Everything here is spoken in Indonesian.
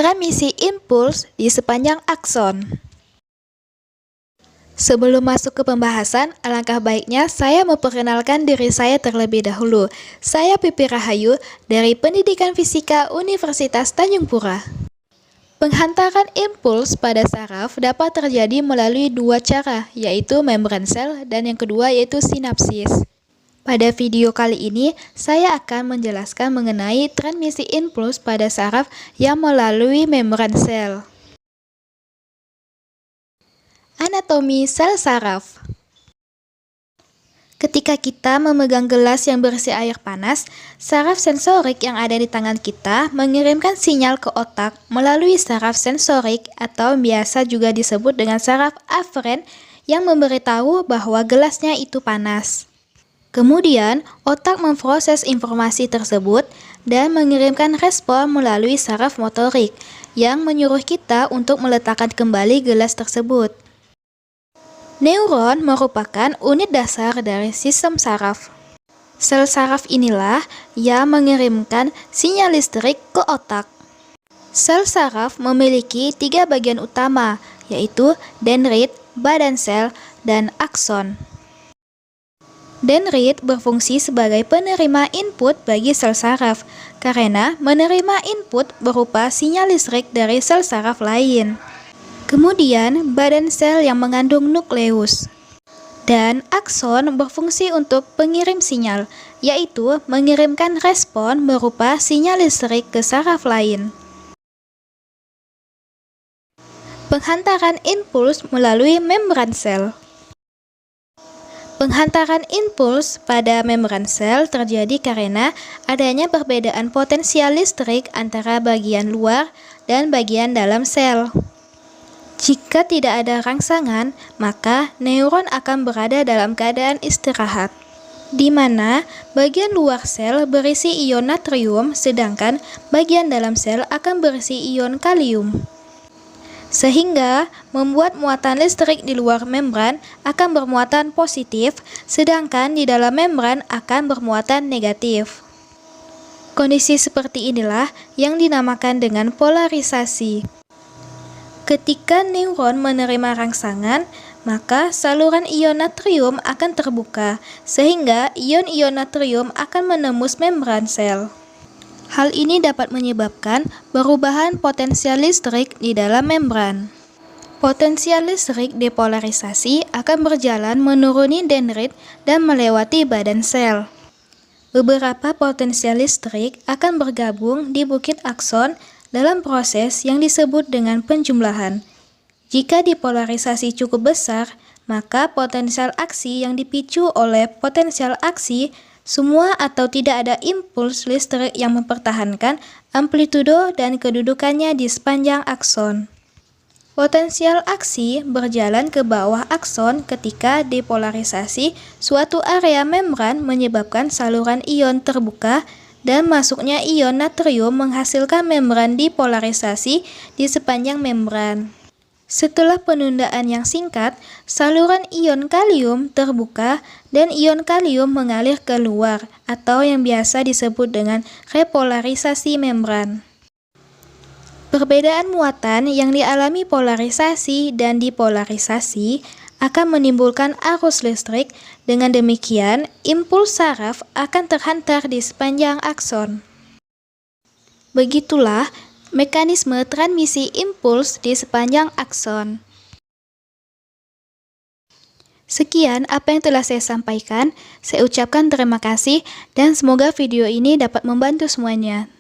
transmisi impuls di sepanjang akson. Sebelum masuk ke pembahasan, alangkah baiknya saya memperkenalkan diri saya terlebih dahulu. Saya Pipi Rahayu dari Pendidikan Fisika Universitas Tanjung Pura. Penghantaran impuls pada saraf dapat terjadi melalui dua cara, yaitu membran sel dan yang kedua yaitu sinapsis. Pada video kali ini, saya akan menjelaskan mengenai transmisi impuls pada saraf yang melalui membran sel. Anatomi sel saraf. Ketika kita memegang gelas yang berisi air panas, saraf sensorik yang ada di tangan kita mengirimkan sinyal ke otak melalui saraf sensorik atau biasa juga disebut dengan saraf aferen yang memberitahu bahwa gelasnya itu panas. Kemudian, otak memproses informasi tersebut dan mengirimkan respon melalui saraf motorik yang menyuruh kita untuk meletakkan kembali gelas tersebut. Neuron merupakan unit dasar dari sistem saraf. Sel saraf inilah yang mengirimkan sinyal listrik ke otak. Sel saraf memiliki 3 bagian utama, yaitu dendrit, badan sel, dan akson. Dendrit berfungsi sebagai penerima input bagi sel saraf, karena menerima input berupa sinyal listrik dari sel saraf lain. Kemudian, badan sel yang mengandung nukleus. Dan akson berfungsi untuk pengirim sinyal, yaitu mengirimkan respon berupa sinyal listrik ke saraf lain. Penghantaran impuls melalui membran sel. Penghantaran impuls pada membran sel terjadi karena adanya perbedaan potensial listrik antara bagian luar dan bagian dalam sel. Jika tidak ada rangsangan, maka neuron akan berada dalam keadaan istirahat, di mana bagian luar sel berisi ion natrium, sedangkan bagian dalam sel akan berisi ion kalium. Sehingga membuat muatan listrik di luar membran akan bermuatan positif, sedangkan di dalam membran akan bermuatan negatif. Kondisi seperti inilah yang dinamakan dengan polarisasi. Ketika neuron menerima rangsangan, maka saluran ion natrium akan terbuka, sehingga ion-ion natrium akan menembus membran sel. Hal ini dapat menyebabkan perubahan potensial listrik di dalam membran. Potensial listrik depolarisasi akan berjalan menuruni dendrit dan melewati badan sel. Beberapa potensial listrik akan bergabung di bukit akson dalam proses yang disebut dengan penjumlahan. Jika dipolarisasi cukup besar, maka potensial aksi yang dipicu oleh potensial aksi semua atau tidak ada impuls listrik yang mempertahankan amplitudo dan kedudukannya di sepanjang akson. Potensial aksi berjalan ke bawah akson ketika depolarisasi suatu area membran menyebabkan saluran ion terbuka dan masuknya ion natrium menghasilkan membran dipolarisasi di sepanjang membran. Setelah penundaan yang singkat, saluran ion kalium terbuka dan ion kalium mengalir keluar atau yang biasa disebut dengan repolarisasi membran. Perbedaan muatan yang dialami polarisasi dan dipolarisasi akan menimbulkan arus listrik. Dengan demikian, impuls saraf akan terhantar di sepanjang akson. Begitulah mekanisme transmisi impuls di sepanjang akson. Sekian apa yang telah saya sampaikan. Saya ucapkan terima kasih dan semoga video ini dapat membantu semuanya.